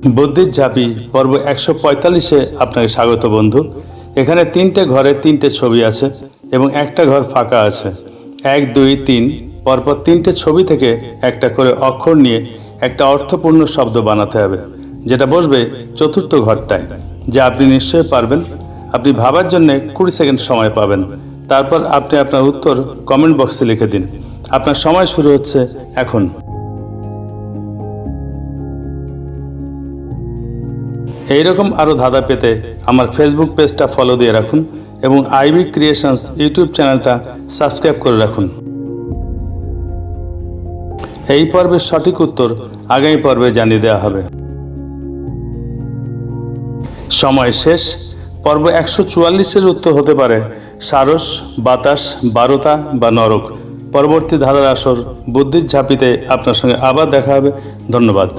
বুদ্ধির ঝাঁপি পর্ব 145-এ আপনাকে স্বাগত বন্ধু। এখানে 3টে ঘরে 3টে ছবি আছে এবং একটা ঘর ফাঁকা আছে। 1, 2, 3 পরপর 3টে ছবি থেকে একটা করে অক্ষর নিয়ে একটা অর্থপূর্ণ শব্দ বানাতে হবে, যেটা বসবে চতুর্থ ঘরটায়, যা আপনি নিশ্চয়ই পারবেন। আপনি ভাবার জন্য 20 সেকেন্ড সময় পাবেন। তারপর আপনি আপনার উত্তর কমেন্ট বক্সে লিখে দিন। আপনার সময় শুরু হচ্ছে এখন। এইরকম আরও ধাঁধা পেতে আমার ফেসবুক পেজটা ফলো দিয়ে রাখুন এবং আইবি ক্রিয়েশনস ইউটিউব চ্যানেলটা সাবস্ক্রাইব করে রাখুন। এই পর্বের সঠিক উত্তর আগামী পর্বে জানিয়ে দেওয়া হবে। সময় শেষ। পর্ব 144-এর উত্তর হতে পারে সারস, বাতাস, বারতা বা নরক। পরবর্তী ধাঁধার আসর বুদ্ধির ঝাঁপিতে আপনার সঙ্গে আবার দেখা হবে। ধন্যবাদ।